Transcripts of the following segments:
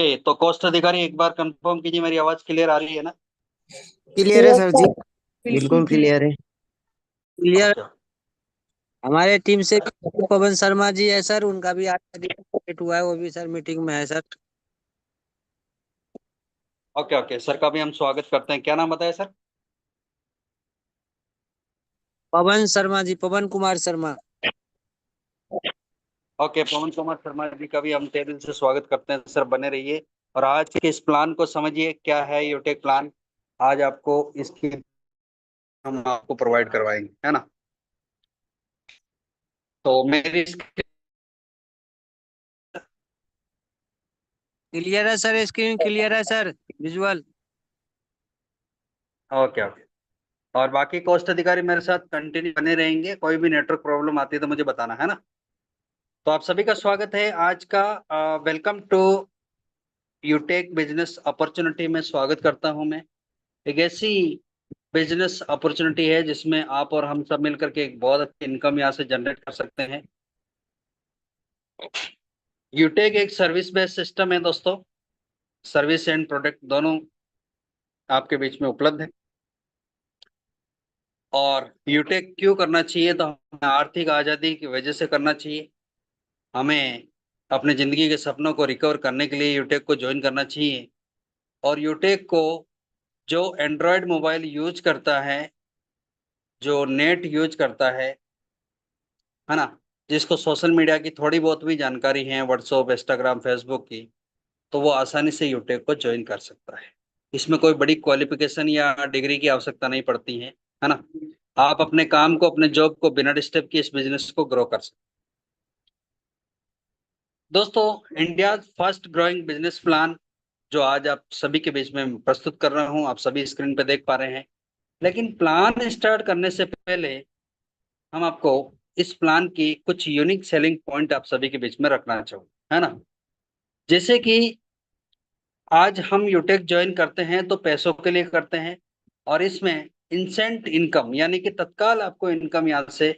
Okay, तो coast अधिकारी एक बार कंफर्म कीजिए, मेरी आवाज क्लियर आ रही है ना? क्लियर है यस सर जी। सर, बिल्कुल बिल्कुल क्लियर। क्लियर है। क्लियर। ओके हमारे टीम से पवन शर्मा जी है सर, उनका भी आज डेट हुआ है, वो भी सर मीटिंग में है सर। ओके ओके, सर का भी हम स्वागत करते हैं। क्या नाम बताया सर? पवन शर्मा जी, पवन कुमार शर्मा। ओके, पवन कुमार शर्मा जी का भी हम तहे दिल से स्वागत करते हैं। सर बने रहिए और आज के इस प्लान को समझिए, क्या है यूटेक प्लान। आज आपको इसकी हम आपको प्रोवाइड करवाएंगे, है ना? तो मेरी क्लियर है सर, स्क्रीन क्लियर है सर, विजुअल। Okay okay. और बाकी कोस्ट अधिकारी मेरे साथ कंटिन्यू बने रहेंगे, कोई भी नेटवर्क प्रॉब्लम आती है तो मुझे बताना, है ना? तो आप सभी का स्वागत है आज का। Welcome to Utech business opportunity में स्वागत करता हूं मैं। एक ऐसी बिजनेस अपॉर्चुनिटी है जिसमें आप और हम सब मिलकर के एक बहुत अच्छी इनकम यहाँ से जनरेट कर सकते हैं। यूटेक एक सर्विस बेस्ड सिस्टम है दोस्तों। सर्विस एंड प्रोडक्ट दोनों आपके बीच में उपलब्ध है। और यूटेक क्यों करना चाहिए? तो हमें आर्थिक आज़ादी की वजह से करना चाहिए। हमें अपने जिंदगी के सपनों को रिकवर करने के लिए यूटेक को ज्वाइन करना चाहिए। और यूटेक को जो एंड्रॉयड मोबाइल यूज करता है, जो नेट यूज करता है ना, जिसको सोशल मीडिया की थोड़ी बहुत भी जानकारी है, व्हाट्सएप, इंस्टाग्राम, फेसबुक की, तो वो आसानी से यूट्यूब को ज्वाइन कर सकता है। इसमें कोई बड़ी क्वालिफिकेशन या डिग्री की आवश्यकता नहीं पड़ती है ना? आप अपने काम को, अपने जॉब को बिना डिस्टर्ब किए इस बिजनेस को ग्रो कर सकते हैं। दोस्तों, India first growing business plan जो आज आप सभी के बीच में प्रस्तुत कर रहा हूं, आप सभी स्क्रीन पे देख पा रहे हैं। लेकिन प्लान स्टार्ट करने से पहले हम आपको इस प्लान की कुछ यूनिक सेलिंग पॉइंट आप सभी के बीच में रखना चाहूँ, है ना? जैसे कि आज हम यूटेक ज्वाइन करते हैं तो पैसों के लिए करते हैं, और इसमें इंसेंट इनकम यानी कि तत्काल आपको इनकम यहाँ से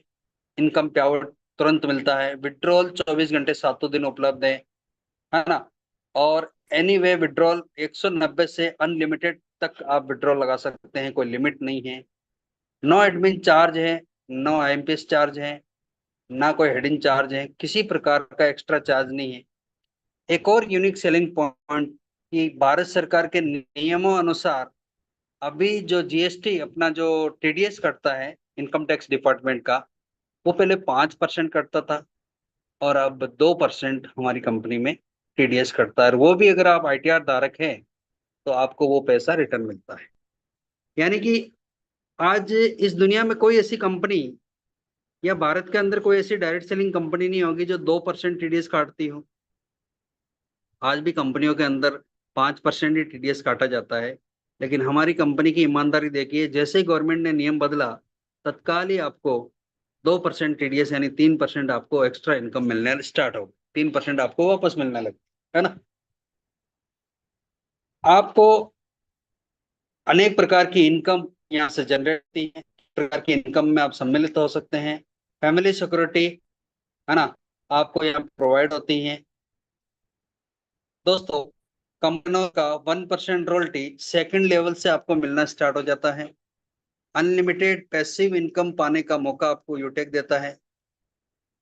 इनकम पे आउट तुरंत मिलता है। विड्रॉल 24 घंटे सातों दिन उपलब्ध है ना? और एनी वे विड्रॉल 190 से अनलिमिटेड तक आप विड्रॉल लगा सकते हैं, कोई लिमिट नहीं है। नो एडमिन चार्ज है, नो आईएमपीएस चार्ज है, ना कोई हेडिंग चार्ज है, किसी प्रकार का एक्स्ट्रा चार्ज नहीं है। एक और यूनिक सेलिंग पॉइंट कि भारत सरकार के नियमों अनुसार अभी जो जीएसटी अपना जो टीडीएस कटता है इनकम टैक्स डिपार्टमेंट का, वो पहले 5% कटता था और अब 2% हमारी कंपनी में टीडीएस कटता है। और वो भी अगर आप आईटीआर धारक हैं तो आपको वो पैसा रिटर्न मिलता है। यानी कि आज इस दुनिया में कोई ऐसी कंपनी या भारत के अंदर कोई ऐसी डायरेक्ट सेलिंग कंपनी नहीं होगी जो 2% टीडीएस काटती हो। आज भी कंपनियों के अंदर 5% ही टीडीएस काटा जाता है। लेकिन हमारी कंपनी की ईमानदारी देखिए, जैसे ही गवर्नमेंट ने नियम बदला, तत्काल ही आपको 2% टीडीएस यानी 3% आपको एक्स्ट्रा इनकम मिलने स्टार्ट हो, 3% आपको वापस मिलने लगे, है ना? आपको अनेक प्रकार की इनकम यहाँ से जनरेट होती है। प्रकार की इनकम में आप सम्मिलित हो सकते हैं। फैमिली सिक्योरिटी, है ना, आपको यहाँ प्रोवाइड होती है। दोस्तों, कंपनियों का 1% रॉयल्टी सेकंड लेवल से आपको मिलना स्टार्ट हो जाता है। अनलिमिटेड पैसिव इनकम पाने का मौका आपको यूटेक देता है।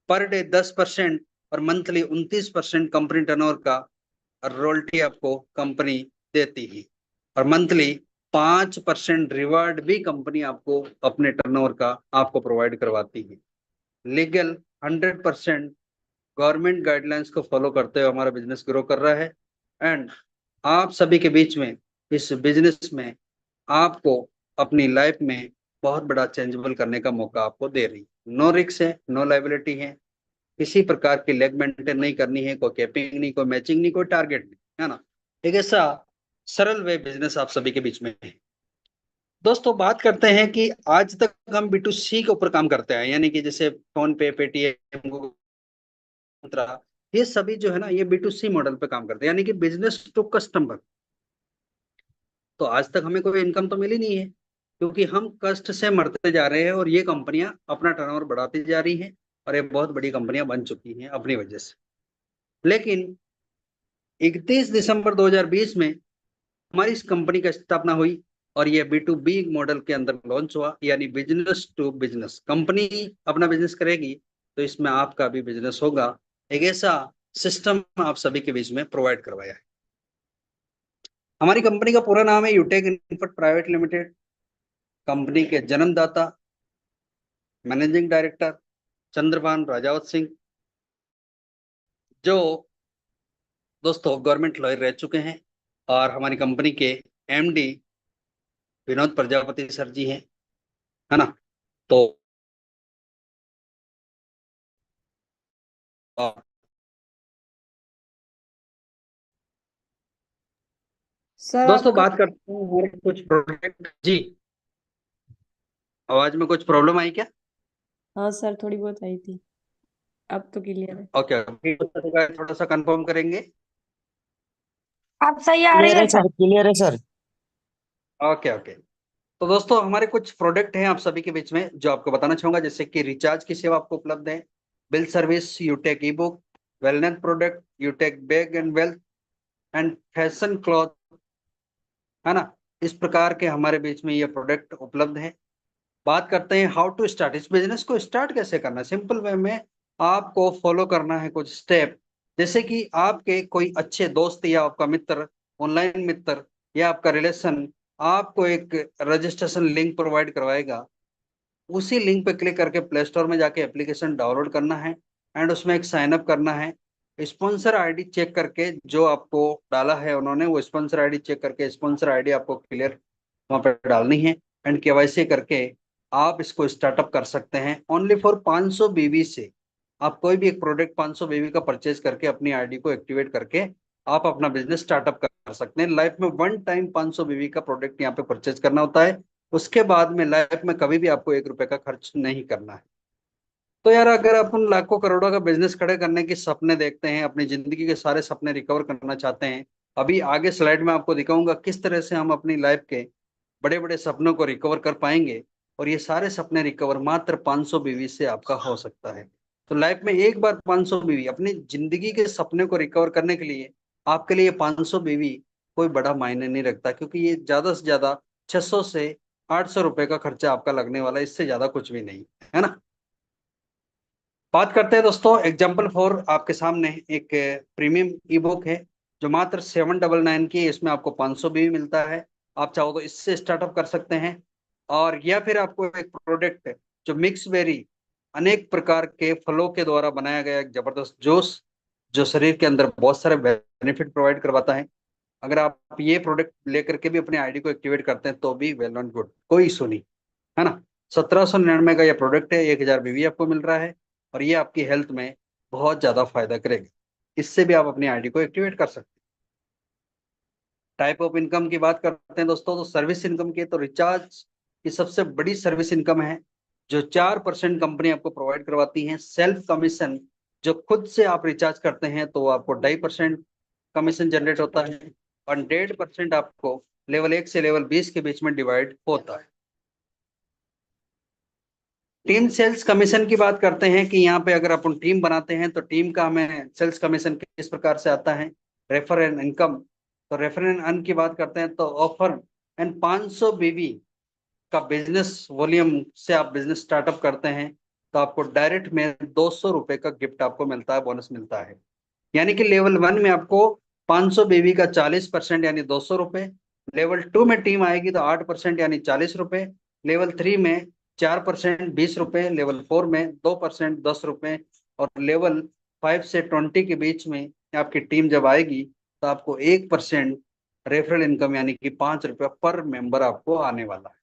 पर डे 10% और मंथली 29% कंपनी टर्नओवर का रॉयल्टी आपको कंपनी देती है। और मंथली 5% रिवार्ड भी कंपनी आपको अपने टर्नओवर का आपको प्रोवाइड करवाती है। लीगल 100% गवर्नमेंट गाइडलाइंस को फॉलो करते हुए हमारा बिजनेस ग्रो कर रहा है। एंड आप सभी के बीच में इस बिजनेस में आपको अपनी लाइफ में बहुत बड़ा चेंजेबल करने का मौका आपको दे रही है। नो रिस्क है, नो लाइबिलिटी है, किसी प्रकार की लेग मेंटेन नहीं करनी है, कोई कैपिंग नहीं, कोई मैचिंग नहीं, कोई टारगेट नहीं, है ना? एक ऐसा सरल वे बिजनेस आप सभी के बीच में है। दोस्तों, बात करते हैं कि आज तक हम B2C के ऊपर काम करते हैं, यानी कि जैसे फोन पे, पेटीएम, गूगल, ये सभी जो है ना, ये B2C मॉडल पे काम करते हैं, यानी कि बिजनेस टू कस्टमर। तो आज तक हमें कोई इनकम तो मिली नहीं है, क्योंकि हम कष्ट से मरते जा रहे हैं और ये कंपनियां अपना टर्नओवर बढ़ाती जा रही हैं, और ये बहुत बड़ी कंपनियां बन चुकी हैं अपनी वजह से। लेकिन 31 दिसंबर 2020 में हमारी इस कंपनी का स्थापना हुई और ये B2B मॉडल के अंदर लॉन्च हुआ, यानी बिजनेस टू बिजनेस। कंपनी अपना बिजनेस करेगी तो इसमें आपका भी बिजनेस होगा। एक ऐसा सिस्टम आप सभी के बीच में प्रोवाइड करवाया है। हमारी कंपनी का पूरा नाम है यूटेक इन्फोट प्राइवेट लिमिटेड। कंपनी के जन्मदाता मैनेजिंग डायरेक्टर चंद्रभान राजावत सिंह, जो दोस्तों गवर्नमेंट लॉयर रह चुके हैं, और हमारी कंपनी के MD विनोद प्रजापति सर जी हैं, है ना। तो सर दोस्तों आपका। बात करते हैं हमारे कुछ प्रोडक्ट जी। आवाज में कुछ प्रॉब्लम आई क्या? हाँ सर, थोड़ी बहुत आई थी, अब तो क्लियर है। ओके, थोड़ा सा कंफर्म करेंगे। आप सही आ रही क्लियर है है सर। सर, क्लियर है सर। Okay okay. तो दोस्तों हमारे कुछ प्रोडक्ट हैं आप सभी के बीच में जो आपको बताना चाहूंगा, जैसे कि रिचार्ज की सेवा आपको उपलब्ध है, bill service, यूटेक E book, wellness product, यूटेक bag and wealth and fashion cloth, है ना। इस प्रकार के हमारे बीच में ये प्रोडक्ट उपलब्ध है। बात करते हैं हाउ टू स्टार्ट। इस बिजनेस को स्टार्ट कैसे करना है, सिंपल वे में आपको फॉलो करना है कुछ स्टेप। जैसे कि आपके कोई अच्छे दोस्त या आपका मित्र, ऑनलाइन मित्र या आपका रिलेशन आपको एक रजिस्ट्रेशन लिंक प्रोवाइड करवाएगा। उसी लिंक पे क्लिक करके प्ले स्टोर में जाके एप्लीकेशन डाउनलोड करना है एंड उसमें एक साइन अप करना है। स्पॉन्सर आईडी चेक करके जो आपको डाला है उन्होंने, वो स्पॉन्सर आईडी चेक करके स्पॉन्सर आईडी आपको क्लियर वहां पे डालनी है एंड केवाईसी करके आप इसको स्टार्टअप कर सकते हैं। ओनली फॉर 500 बीवी से आप कोई भी एक प्रोडक्ट 500 बीवी का परचेज करके अपनी आईडी को एक्टिवेट करके आप अपना बिजनेस स्टार्टअप कर सकते हैं। लाइफ में वन टाइम 500 बीवी का प्रोडक्ट यहाँ पे परचेज करना होता है। उसके बाद में लाइफ में कभी भी आपको 1 रुपए का खर्च नहीं करना है। तो यार अगर अपन लाखों करोड़ों का बिजनेस खड़े करने के सपने देखते हैं, अपनी जिंदगी के सारे सपने रिकवर करना चाहते हैं, अभी आगे स्लाइड में आपको दिखाऊंगा किस तरह से हम अपनी लाइफ के बड़े बड़े सपनों को रिकवर कर पाएंगे। और ये सारे सपने रिकवर मात्र 500 बीवी से आपका हो सकता है। तो लाइफ में एक बार 500 बीवी, अपनी जिंदगी के सपने को रिकवर करने के लिए आपके लिए 500 बीवी कोई बड़ा मायने नहीं रखता, क्योंकि ये ज्यादा से ज्यादा 600 से 800 रुपए का खर्चा आपका लगने वाला है, इससे ज्यादा कुछ भी नहीं, है ना। बात करते हैं दोस्तों एग्जाम्पल फॉर, आपके सामने एक प्रीमियम ई बुक है जो मात्र 799 की है। इसमें आपको 500 भी मिलता है। आप चाहो तो इससे स्टार्टअप कर सकते हैं। और या फिर आपको एक प्रोडक्ट जो मिक्स बेरी, अनेक प्रकार के फलों के द्वारा बनाया गया एक जबरदस्त जूस, जो शरीर के अंदर बहुत सारे बेनिफिट प्रोवाइड करवाता है। अगर आप ये प्रोडक्ट लेकर के भी अपने आईडी को एक्टिवेट करते हैं तो भी वेल एंड गुड, कोई इशू नहीं, है ना। 1799 का ये प्रोडक्ट है, 1000 बीवी आपको मिल रहा है और ये आपकी हेल्थ में बहुत ज्यादा फायदा करेगा। इससे भी आप अपनी आईडी को एक्टिवेट कर सकते हैं। टाइप ऑफ इनकम की बात करते हैं दोस्तों, तो सर्विस इनकम की, तो रिचार्ज की सबसे बड़ी सर्विस इनकम है जो 4% कंपनी आपको प्रोवाइड करवाती है। सेल्फ कमीशन, जो खुद से आप रिचार्ज करते हैं तो आपको 2.5% कमीशन जनरेट होता है और 1.5% आपको लेवल 1 से लेवल 20 के बीच में डिवाइड होता है। टीम सेल्स कमीशन की बात करते हैं कि यहाँ पे अगर अपन टीम बनाते हैं तो टीम का हमें सेल्स कमीशन किस प्रकार से आता है। रेफर एंड इनकम, तो रेफर एंड अर्न की बात करते हैं तो ऑफर एंड 500 बीवी का बिजनेस वॉल्यूम से आप बिजनेस स्टार्टअप करते हैं तो आपको डायरेक्ट में 200 रुपए का गिफ्ट आपको मिलता है, बोनस मिलता है। यानी कि लेवल 1 में आपको 500 बीवी का 40% यानी 200 रुपए, लेवल 2 में टीम आएगी तो 8% यानी 40 रुपए, लेवल 3 में 4% 20 रुपए, लेवल 4 में 2% 10 रुपए, और लेवल 5 से 20 के बीच में आपकी टीम जब आएगी तो आपको 1% रेफरल इनकम यानी कि 5 रुपया पर मेंबर आपको आने वाला है।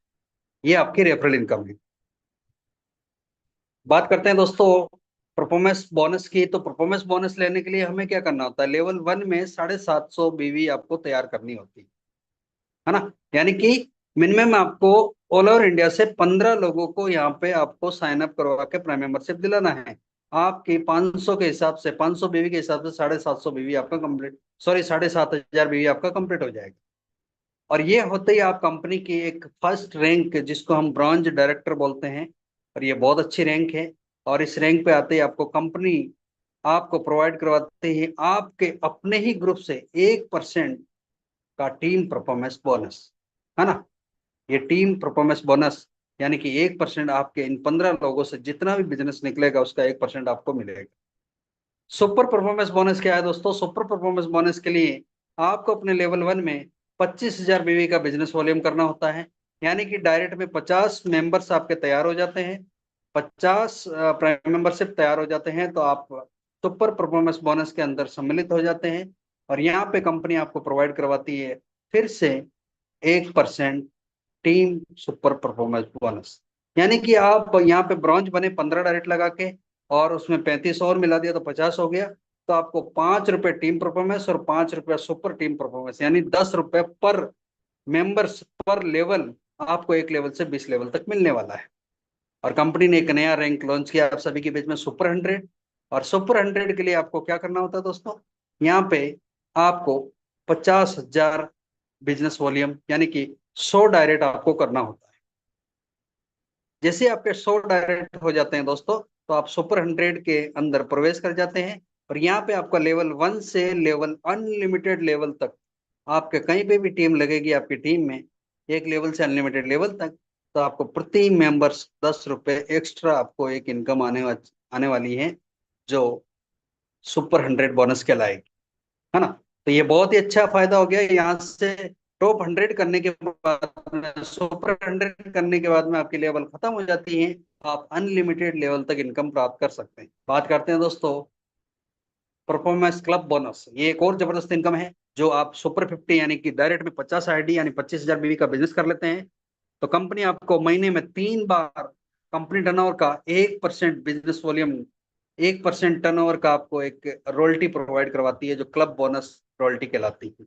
ये आपकी रेफरल इनकम है। बात करते हैं दोस्तों परफॉर्मेंस बोनस की, तो परफॉर्मेंस बोनस लेने के लिए हमें क्या करना होता है। लेवल 1 में 750 बीवी आपको तैयार करनी होती है ना। यानी कि मिनिमम आपको ऑल ओवर इंडिया से 15 लोगों को यहाँ पे आपको साइन अप करवा के प्राइम मेंबरशिप दिलाना है। आपकी 500 के हिसाब से, 500 बीवी के हिसाब से 750 बीवी आपका कंप्लीट, सॉरी 7500 बीवी आपका कंप्लीट हो जाएगा। और ये होते ही आप कंपनी की एक फर्स्ट रैंक, जिसको हम ब्रॉन्ज डायरेक्टर बोलते हैं, और ये बहुत अच्छी रैंक है। और इस रैंक पे आते ही आपको कंपनी आपको प्रोवाइड करवाते हैं आपके अपने ही ग्रुप से 1% का टीम परफॉर्मेंस बोनस, है ना। ये टीम परफॉर्मेंस बोनस यानी कि 1% आपके इन 15 लोगों से जितना भी बिजनेस निकलेगा उसका 1% आपको मिलेगा। सुपर परफॉर्मेंस बोनस क्या है दोस्तों? सुपर परफॉर्मेंस बोनस के लिए आपको अपने लेवल 1 में 25,000 बीवी का बिजनेस वॉल्यूम करना होता है, यानी कि डायरेक्ट में 50 मेंबर्स आपके तैयार हो जाते हैं, 50 प्राइम मेंबरशिप तैयार हो जाते हैं, तो आप सुपर परफॉर्मेंस बोनस के अंदर सम्मिलित हो जाते हैं। और यहाँ पे कंपनी आपको प्रोवाइड करवाती है फिर से 1% टीम सुपर परफॉर्मेंस बोनस, यानी कि आप यहाँ पे ब्रॉन्ज बने 15 डायरेक्ट लगा के और उसमें 35 और मिला दिया तो 50 हो गया, तो आपको 5 रुपए टीम परफॉर्मेंस और 5 रुपया सुपर टीम परफॉर्मेंस यानी 10 रुपए पर मेंबर्स पर लेवल आपको एक लेवल से 20 लेवल तक मिलने वाला है। और कंपनी ने एक नया रैंक लॉन्च किया आप सभी के बीच में, सुपर 100। और सुपर 100 के लिए आपको क्या करना होता है दोस्तों? यहाँ पे आपको 50,000 बिजनेस वॉल्यूम यानी कि 100 डायरेक्ट आपको करना होता है। जैसे आपके 100 डायरेक्ट हो जाते हैं दोस्तों, तो आप सुपर 100 के अंदर प्रवेश कर जाते हैं। और यहाँ पे आपका लेवल 1 से लेवल अनलिमिटेड लेवल तक आपके कहीं पे भी टीम लगेगी आपकी टीम में, एक लेवल से अनलिमिटेड लेवल तक, तो आपको प्रति मेंबर्स 10 रुपए एक्स्ट्रा आपको एक इनकम आने वाली है जो सुपर 100 बोनस कहलाएगी, है ना। तो ये बहुत ही अच्छा फायदा हो गया। यहाँ से टॉप 100 करने के बाद में, सुपर 100 करने के बाद में आपकी लेवल खत्म हो जाती है, आप अनलिमिटेड लेवल तक इनकम प्राप्त कर सकते हैं। बात करते हैं दोस्तों परफॉर्मेंस क्लब बोनस। ये एक और जबरदस्त इनकम है जो आप सुपर 50 यानी कि डायरेक्ट में 50 आईडी यानी 25,000 बीवी का बिजनेस कर लेते हैं, तो कंपनी आपको महीने में 3 बार कंपनी टर्नओवर का 1% बिजनेस वॉल्यूम, 1% टर्नओवर का आपको एक रॉयल्टी प्रोवाइड करवाती है जो क्लब बोनस रॉयल्टी कहलाती है।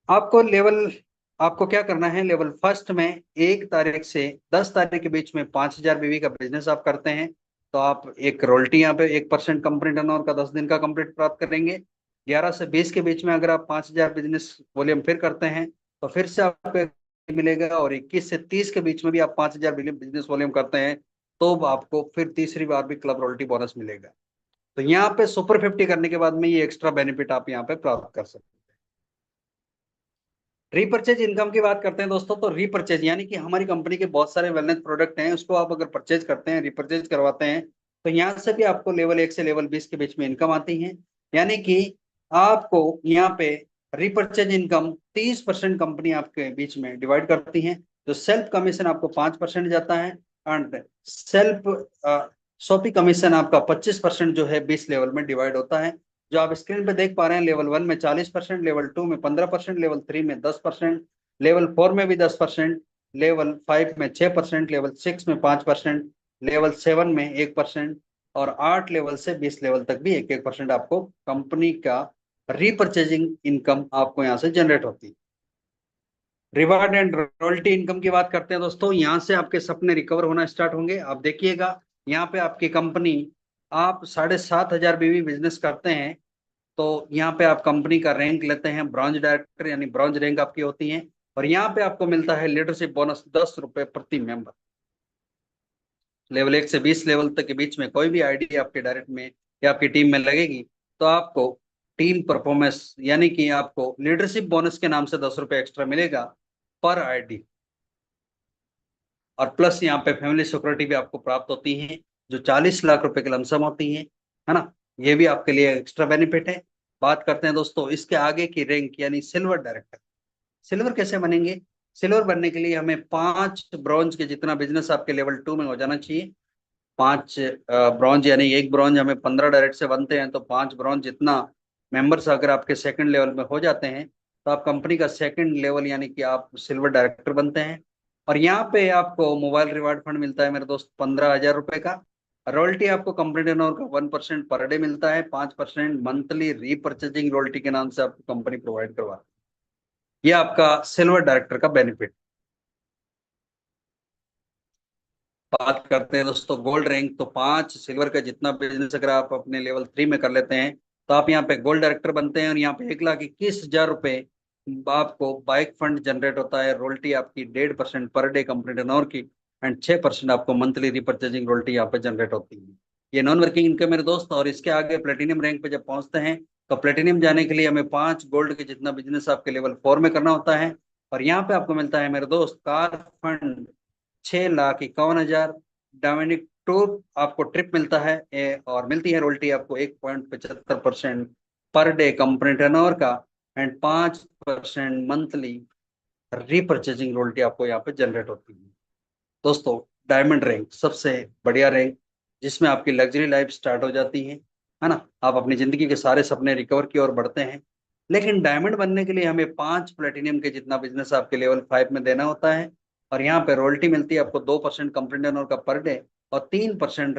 आपको क्या करना है, लेवल फर्स्ट में 1 तारीख से 10 तारीख के बीच में 5,000 बीवी का बिजनेस आप करते हैं, तो आप एक रॉयल्टी यहाँ पे 1% कंपनी टर्नओवर का 10 दिन का कंप्लीट प्राप्त करेंगे। 11 से 20 के बीच में अगर आप 5,000 बिजनेस वॉल्यूम फिर करते हैं तो फिर से आपको मिलेगा। और 21 से 30 के बीच में भी आप 5,000 बिजनेस वॉल्यूम करते हैं तो आपको फिर तीसरी बार भी क्लब रॉयल्टी बोनस मिलेगा। तो यहाँ पे सुपर 50 करने के बाद में ये एक्स्ट्रा बेनिफिट आप यहाँ पे प्राप्त कर सकते हैं। रीपर्चेज इनकम की बात करते हैं दोस्तों, तो रीपर्चेज यानी कि हमारी कंपनी के बहुत सारे वेलनेस प्रोडक्ट हैं, उसको आप अगर परचेज करते हैं, रीपर्चेज करवाते हैं, तो यहाँ से भी आपको लेवल 1 से लेवल 20 के बीच में इनकम आती है। यानी कि आपको यहाँ पे रीपर्चेज इनकम 30% कंपनी आपके बीच में डिवाइड करती है। जो सेल्फ कमीशन आपको 5% जाता है एंड सेल्फ शॉपी कमीशन आपका 25% जो है 20 लेवल में डिवाइड होता है। जो आप स्क्रीन पे देख पा रहे हैं, लेवल 1 में 40%, लेवल 2 में 15%, लेवल 3 में 10%, लेवल 4 में भी 10%, लेवल 5 में 6%, लेवल 6 में 5%, लेवल 7 में 1%, और 8 लेवल से 20 लेवल तक भी 1-1% आपको कंपनी का रीपर्चेजिंग इनकम आपको यहाँ से जनरेट होती है। रिवार्ड एंड रॉयल्टी इनकम की बात करते हैं दोस्तों, यहाँ से आपके सपने रिकवर होना स्टार्ट होंगे। आप देखिएगा यहाँ पे आपकी कंपनी, आप 7,500 बीवी बिजनेस करते हैं, तो यहाँ पे आप कंपनी का रैंक लेते हैं ब्रॉन्ज डायरेक्टर यानी ब्रॉन्ज रैंक आपकी होती है। और यहाँ पे आपको मिलता है लीडरशिप बोनस 10 रुपए प्रति मेंबर। लेवल 1 से 20 लेवल तक के बीच में कोई भी आईडी आपके डायरेक्ट में या आपकी टीम में लगेगी तो आपको टीम परफॉर्मेंस यानी कि आपको लीडरशिप बोनस के नाम से 10 रुपए एक्स्ट्रा मिलेगा पर आईडी। और प्लस यहाँ पे फैमिली सिक्योरिटी भी आपको प्राप्त होती है जो 40 लाख रुपए की लमसम होती है ना। ये भी आपके लिए एक्स्ट्रा बेनिफिट है। बात करते हैं दोस्तों इसके आगे की रैंक यानी सिल्वर डायरेक्टर। सिल्वर कैसे बनेंगे? सिल्वर बनने के लिए हमें 5 ब्रॉन्ज के जितना बिजनेस आपके लेवल 2 में हो जाना चाहिए। 5 ब्रॉन्ज यानी एक ब्रॉन्ज हमें 15 डायरेक्ट से बनते हैं, तो 5 ब्रॉन्ज जितना मेंबर्स अगर आपके सेकंड लेवल में हो जाते हैं तो आप कंपनी का सेकंड लेवल यानी कि आप सिल्वर डायरेक्टर बनते हैं। और यहाँ पे आपको मोबाइल रिवार्ड फंड मिलता है मेरे दोस्त 15,000 रुपए का। रॉयल्टी आपको कंपनी टर्नओवर का 1% पर डे मिलता है, 5% मंथली रीपर्चेजिंग रॉयल्टी के नाम से आपको कंपनी प्रोवाइड करवाती है। ये आपका सिल्वर डायरेक्टर का बेनिफिट। बात करते हैं दोस्तों गोल्ड रैंक, तो 5 सिल्वर का जितना बिजनेस अगर आप अपने लेवल 3 में कर लेते हैं तो आप यहाँ पे गोल्ड डायरेक्टर बनते हैं। और यहाँ पे 1,21,000 रुपए आपको बाइक फंड जनरेट होता है। रोल्टी आपकी 1.5% पर डे कंपनी टर्नओवर की एंड 6% आपको मंथली रिपर्चेजिंग रोल्टी यहाँ पे जनरेट होती है। ये नॉन वर्किंग इनकम मेरे दोस्त। और इसके आगे प्लेटिनियम रैंक पे जब पहुंचते हैं तो प्लेटिनियम जाने के लिए हमें 5 गोल्ड के जितना बिजनेस आपके लेवल 4 में करना होता है। और यहाँ पे आपको मिलता है मेरे दोस्त कार फंड 6,51,000, डायमंडिक टूर आपको ट्रिप मिलता है और मिलती है रोल्टी आपको 1.75% पर डे कंपनी टर्नओवर का, एंड 5% मंथली रीपरचेजिंग रोल्टी आपको यहाँ पे जनरेट होती है। दोस्तों डायमंड रैंक सबसे बढ़िया रैंक, जिसमें आपकी लग्जरी लाइफ स्टार्ट हो जाती है ना। आप अपनी जिंदगी के सारे सपने रिकवर की ओर बढ़ते हैं। लेकिन डायमंड बनने के लिए हमें 5 प्लेटिनियम के जितना बिजनेस आपके लेवल 5 में देना होता है। और यहाँ पे रॉयल्टी मिलती है आपको 2% कंपनी टर्नओवर का पर डे, और 3%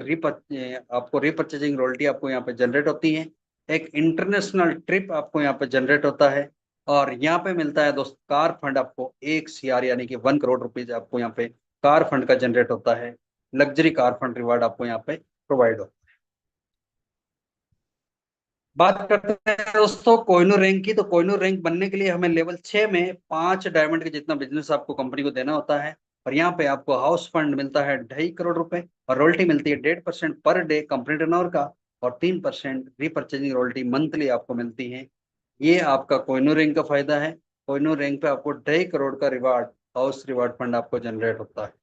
आपको रीपरचेजिंग रॉयल्टी आपको यहाँ पे जनरेट होती है। एक इंटरनेशनल ट्रिप आपको यहाँ पे जनरेट होता है। और यहाँ पे मिलता है दोस्त कार फंड आपको 1 CR यानी कि 1 करोड़ रुपीज आपको यहाँ पे कार फंड का जनरेट होता है। लग्जरी कार फंड रिवार्ड आपको यहाँ पे प्रोवाइड होता है। बात करते हैं दोस्तों कोहिनूर रैंक की। तो कोहिनूर रैंक बनने के लिए हमें लेवल 6 में 5 डायमंड के जितना बिजनेस आपको कंपनी को देना होता है। और यहाँ पे आपको हाउस फंड मिलता है 2.5 करोड़ रुपए, और रॉयल्टी मिलती है 1.5% पर डे कंपनी टर्नओवर का, और 3% रीपरचेजिंग रॉयल्टी मंथली आपको मिलती है। ये आपका कोहिनूर रैंक का फायदा है। कोहिनूर रैंक पे आपको 2.5 करोड़ का रिवार्ड हाउस रिवार्ड फंड आपको जनरेट होता है।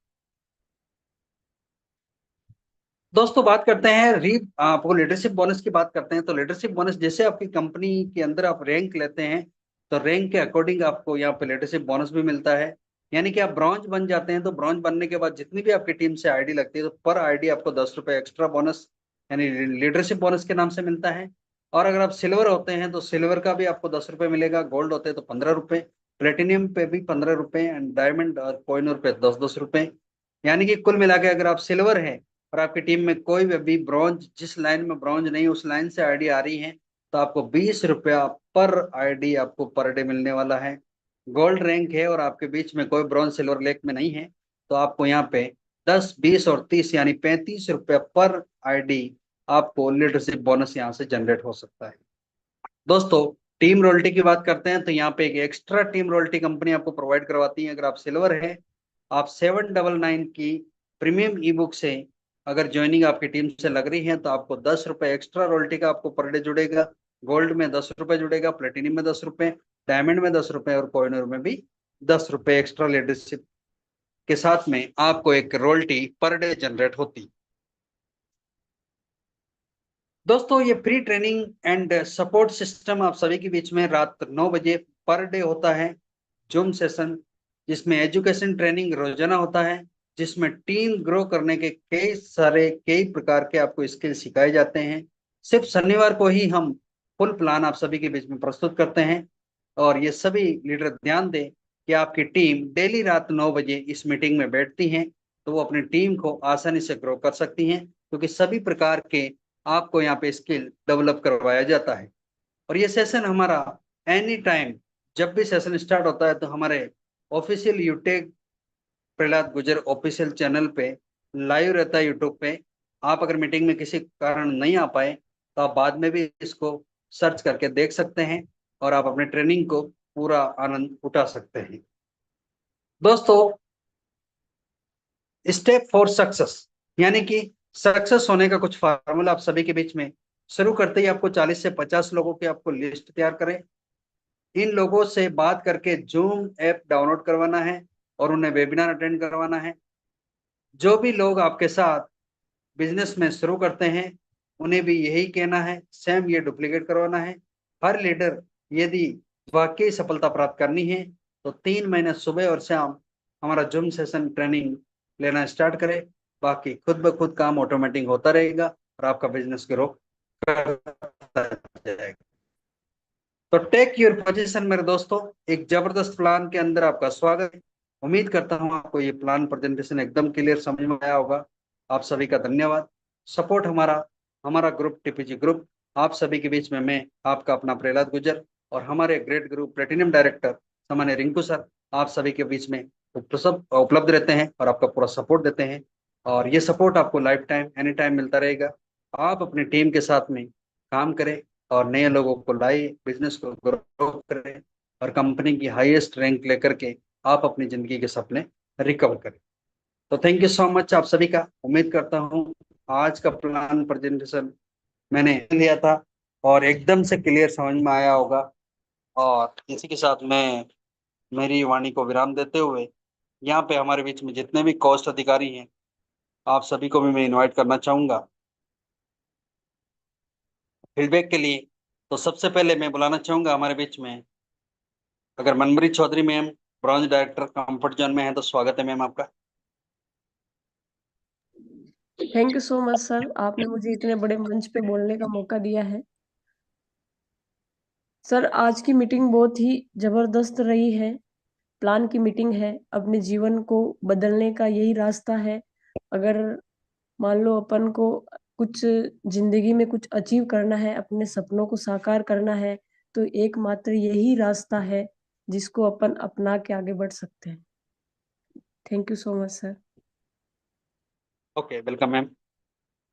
दोस्तों बात करते हैं आपको लीडरशिप बोनस की बात करते हैं। तो लीडरशिप बोनस जैसे आपकी कंपनी के अंदर आप रैंक लेते हैं तो रैंक के अकॉर्डिंग आपको यहाँ पे लीडरशिप बोनस भी मिलता है। यानी कि आप ब्रॉन्ज बन जाते हैं तो ब्रॉन्ज बनने के बाद जितनी भी आपकी टीम से आईडी लगती है तो पर आईडी आपको 10 रुपए एक्स्ट्रा बोनस यानी लीडरशिप बोनस के नाम से मिलता है। और अगर आप सिल्वर होते हैं तो सिल्वर का भी आपको 10 रुपए मिलेगा, गोल्ड होते हैं तो 15 रुपए, प्लेटिनियम पे भी 15 रुपए, एंड डायमंड और कोहिनूर पे 10-10 रुपए। यानी कि कुल मिला के अगर आप सिल्वर हैं और आपकी टीम में कोई भी अभी ब्रॉन्ज, जिस लाइन में ब्रॉन्ज नहीं उस लाइन से आईडी आ रही है, तो आपको 20 रुपया पर आईडी आपको पर डे मिलने वाला है। गोल्ड रैंक है और आपके बीच में कोई ब्रॉन्ज सिल्वर लेक में नहीं है, तो आपको यहाँ पे 10, 20 और 30 यानी 35 रुपया पर आईडी आपको लीडरशिप बोनस यहाँ से जनरेट हो सकता है। दोस्तों टीम रॉयल्टी की बात करते हैं तो यहाँ पे एक एक्स्ट्रा टीम रॉयल्टी कंपनी आपको प्रोवाइड करवाती है। अगर आप सिल्वर है, आप 799 की प्रीमियम ई बुक से अगर ज्वाइनिंग आपकी टीम से लग रही है तो आपको 10 रुपए एक्स्ट्रा रॉयल्टी का आपको पर डे जुड़ेगा। गोल्ड में 10 रुपए जुड़ेगा, प्लेटिनियम में 10 रुपए, डायमंड में 10 रुपए और कोहिनूर में भी 10 रुपए एक्स्ट्रा लीडरशिप के साथ में आपको एक रॉयल्टी पर डे जनरेट होती। दोस्तों ये free training and support system आप सभी के बीच में रात 9 बजे पर डे होता है जूम सेशन, जिसमें एजुकेशन ट्रेनिंग रोजाना होता है, जिसमें टीम ग्रो करने के कई प्रकार के आपको स्किल सिखाए जाते हैं। सिर्फ शनिवार को ही हम फुल प्लान आप सभी के बीच में प्रस्तुत करते हैं। और ये सभी लीडर ध्यान दें कि आपकी टीम डेली रात 9 बजे इस मीटिंग में बैठती हैं तो वो अपनी टीम को आसानी से ग्रो कर सकती हैं, क्योंकि सभी प्रकार के आपको यहाँ पे स्किल डेवलप करवाया जाता है। और ये सेशन हमारा एनी टाइम, जब भी सेशन स्टार्ट होता है तो हमारे ऑफिशियल यूटेक प्रहलाद गुजर ऑफिशियल चैनल पे लाइव रहता है यूट्यूब पे। आप अगर मीटिंग में किसी कारण नहीं आ पाए तो आप बाद में भी इसको सर्च करके देख सकते हैं और आप अपने ट्रेनिंग को पूरा आनंद उठा सकते हैं। दोस्तों स्टेप फॉर सक्सेस यानी कि सक्सेस होने का कुछ फार्मूला आप सभी के बीच में। शुरू करते ही आपको 40 से 50 लोगों की आपको लिस्ट तैयार करें। इन लोगों से बात करके जूम ऐप डाउनलोड करवाना है और उन्हें वेबिनार अटेंड करवाना है। जो भी लोग आपके साथ बिजनेस में शुरू करते हैं उन्हें भी यही कहना है, सेम ये डुप्लीकेट करवाना है। हर लीडर यदि वाकई सफलता प्राप्त करनी है तो 3 महीने सुबह और शाम हमारा जूम सेशन ट्रेनिंग लेना स्टार्ट करें। बाकी खुद ब खुद काम ऑटोमेटिक होता रहेगा और आपका बिजनेस ग्रो करता जाएगा। तो टेक योर पोजीशन मेरे दोस्तों, एक जबरदस्त प्लान के अंदर आपका स्वागत है। उम्मीद करता हूं आपको ये प्लान प्रेजेंटेशन एकदम क्लियर समझ में आया होगा। आप सभी का धन्यवाद। सपोर्ट हमारा ग्रुप टीपीजी ग्रुप, आप सभी के बीच में मैं आपका अपना प्रहलाद गुजर और हमारे ग्रेट ग्रुप प्लेटिनियम डायरेक्टर सामान्य रिंकू सर आप सभी के बीच में उपलब्ध रहते हैं और आपका पूरा सपोर्ट देते हैं। और ये सपोर्ट आपको लाइफ टाइम एनी टाइम मिलता रहेगा। आप अपनी टीम के साथ में काम करें और नए लोगों को लाए, बिजनेस को ग्रो करें और कंपनी की हाईएस्ट रैंक लेकर के आप अपनी जिंदगी के सपने रिकवर करें। तो थैंक यू सो मच आप सभी का। उम्मीद करता हूँ आज का प्लान प्रेजेंटेशन मैंने लिया था और एकदम से क्लियर समझ में आया होगा। और इसी के साथ मैं मेरी वाणी को विराम देते हुए यहाँ पे हमारे बीच में जितने भी कॉस्ट अधिकारी हैं, आप सभी को भी मैं इनवाइट करना चाहूंगा फीडबैक के लिए। तो सबसे पहले मैं बुलाना चाहूंगा हमारे बीच में, अगर Manmari Chaudhary ma'am branch director comfort zone में है तो स्वागत है मैम आपका। Thank you so much sir, आपने मुझे इतने बड़े मंच पे बोलने का मौका दिया है। सर, आज की मीटिंग बहुत ही जबरदस्त रही है। प्लान की मीटिंग है, अपने जीवन को बदलने का यही रास्ता है। अगर मान लो अपन को कुछ जिंदगी में कुछ अचीव करना है, अपने सपनों को साकार करना है, तो एकमात्र यही रास्ता है जिसको अपन अपना के आगे बढ़ सकते हैं। Thank you so much sir. Okay, welcome ma'am.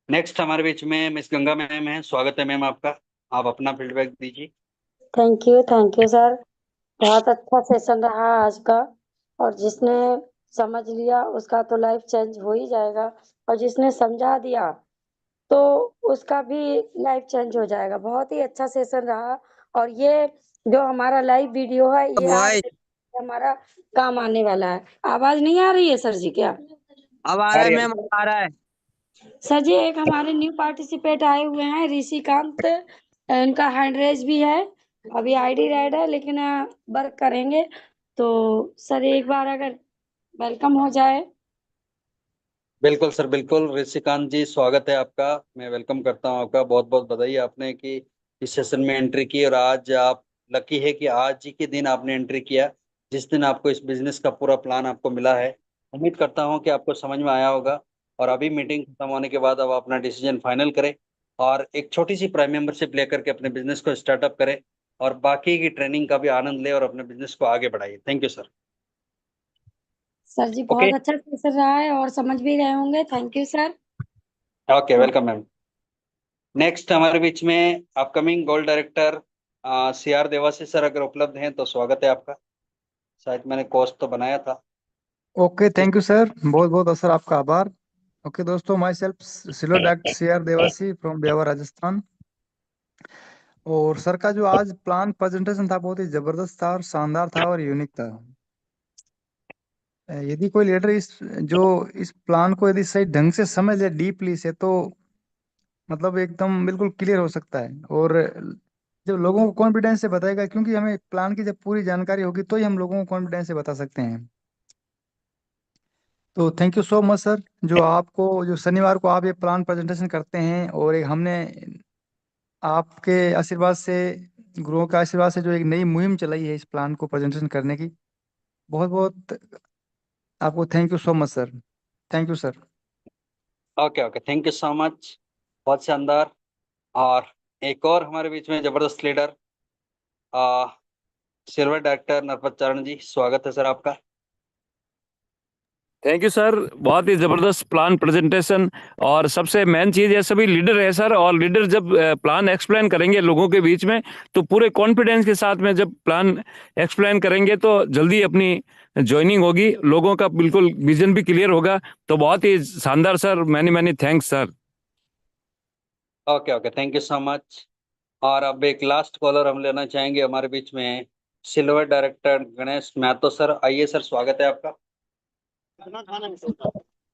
Next हमारे बीच में मिस गंगा मैम है, स्वागत है मैम आपका। आप अपना फीडबैक दीजिए। Thank you sir. बहुत अच्छा सेशन रहा आज का। और जिसने समझ लिया उसका तो लाइफ चेंज हो ही जाएगा, और जिसने समझा दिया तो उसका भी लाइफ चेंज हो जाएगा। बहुत ही अच्छा सेशन रहा। और ये जो हमारा लाइव वीडियो है, ये वॉइस आगे हमारा काम आने वाला है। आवाज नहीं आ रही है सर जी क्या? अब आ रहा है मैम, अब आ रहा है। सर जी, एक हमारे न्यू पार्टिसिपेट आए हुए हैं, ऋषिकांत। इनका हैंड रेज भी है। अभी आईडी रेड है, लेकिन वर्क करेंगे। तो सर एक बार अगर वेलकम हो जाए। बिल्कुल सर, बिल्कुल। ऋषिकांत जी, स्वागत है आपका। मैं वेलकम करता हूं आपका। बहुत बहुत बधाई आपने कि इस सेशन में एंट्री की, और आज आप लकी है कि आज ही के दिन आपने एंट्री किया, जिस दिन आपको इस बिजनेस का पूरा प्लान आपको मिला है। उम्मीद करता हूं कि आपको समझ में आया होगा। और अभी मीटिंग खत्म होने के बाद अब अपना डिसीजन फाइनल करें और एक छोटी सी प्राइम मेंबरशिप लेकर के अपने बिजनेस को स्टार्टअप करें, और बाकी की ट्रेनिंग का भी आनंद लें और अपने बिजनेस को आगे बढ़ाइए। Thank you sir. Sir ji, okay. बहुत अच्छा सेशन रहा है और समझ भी रहे होंगे। Thank you sir. Okay, welcome ma'am. Next हमारे बीच में upcoming gold director C R Devasi sir अगर उपलब्ध हैं तो स्वागत है आपका। शायद मैंने कोर्स तो बनाया था। Okay, thank you sir. बहुत बहुत सर आपका आभार। ओके दोस्तों, माई सेल्फ सिलो doctor C R Devasi from Beawar Rajasthan. और सर का जो आज प्लान प्रेजेंटेशन था बहुत ही जबरदस्त था और शानदार था और यूनिक था। यदि कोई लीडर इस प्लान को यदि सही ढंग से समझ ले डीपली से, तो मतलब एकदम बिल्कुल क्लियर हो सकता है। और जब लोगों को कॉन्फिडेंस से बताएगा, क्योंकि हमें प्लान की जब पूरी जानकारी होगी तो ही हम लोगों को कॉन्फिडेंस से बता सकते हैं। तो thank you so much sir, जो शनिवार को आप ये प्लान प्रेजेंटेशन करते हैं, और एक हमने आपके आशीर्वाद से, गुरुओं के आशीर्वाद से जो एक नई मुहिम चलाई है इस प्लान को प्रेजेंटेशन करने की, बहुत बहुत आपको thank you so much sir. Thank you sir. Okay okay, thank you so much. बहुत शानदार। और एक और हमारे बीच में जबरदस्त लीडर सिल्वर डायरेक्टर नरपत चरण जी, स्वागत है सर आपका। थैंक यू सर, बहुत ही जबरदस्त प्लान प्रेजेंटेशन। और सबसे मेन चीज है, सभी लीडर है सर, और लीडर जब प्लान एक्सप्लेन करेंगे लोगों के बीच में, तो पूरे कॉन्फिडेंस के साथ में जब प्लान एक्सप्लेन करेंगे तो जल्दी अपनी ज्वाइनिंग होगी, लोगों का बिल्कुल विजन भी क्लियर होगा। तो बहुत ही शानदार sir, many many thanks sir. Okay okay, thank you so much. और अब एक लास्ट कॉलर हम लेना चाहेंगे हमारे बीच में, silver director Ganesh Mahto sir. आइए सर, स्वागत है आपका।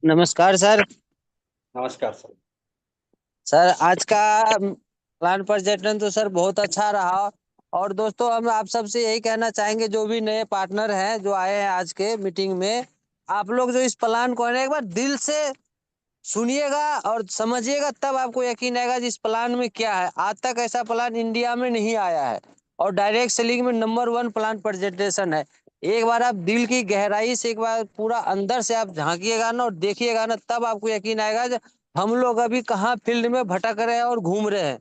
नमस्कार सर। नमस्कार सर। सर, आज का प्लान प्रेजेंटेशन तो सर बहुत अच्छा रहा। और दोस्तों, हम आप सबसे यही कहना चाहेंगे, जो भी नए पार्टनर हैं जो आए हैं आज के मीटिंग में, आप लोग जो इस प्लान को है ना, एक बार दिल से सुनिएगा और समझिएगा, तब आपको यकीन आएगा जिस प्लान में क्या है। आज तक ऐसा प्लान इंडिया में नहीं आया है, और डायरेक्ट सेलिंग में नंबर 1 प्लान प्रेजेंटेशन है। एक बार आप दिल की गहराई से, एक बार पूरा अंदर से आप झांकिएगा ना और देखिएगा ना, तब आपको यकीन आएगा कि हम लोग अभी कहाँ फील्ड में भटक रहे हैं और घूम रहे हैं।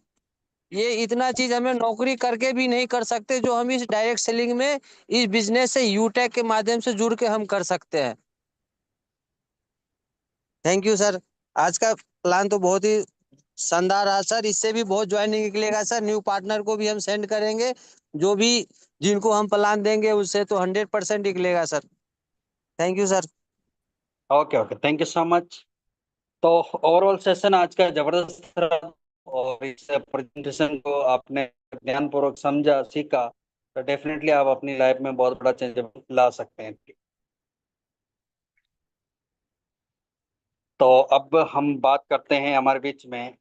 ये इतना चीज हमें नौकरी करके भी नहीं कर सकते, जो हम इस डायरेक्ट सेलिंग में, इस बिजनेस से यूटेक के माध्यम से जुड़ के हम कर सकते हैं। Thank you sir. आज का प्लान तो बहुत ही शानदार रहा सर। इससे भी बहुत ज्वाइनिंग निकलेगा सर। न्यू पार्टनर को भी हम सेंड करेंगे, जो भी जिनको हम प्लान देंगे उससे तो 100% निकलेगा sir. Thank you sir. Okay okay, thank you so much. तो ओवरऑल सेशन आज का जबरदस्त रहा, और इस प्रेजेंटेशन को आपने ध्यानपूर्वक समझा, सीखा, तो डेफिनेटली आप अपनी लाइफ में बहुत बड़ा चेंज ला सकते हैं। तो अब हम बात करते हैं हमारे बीच में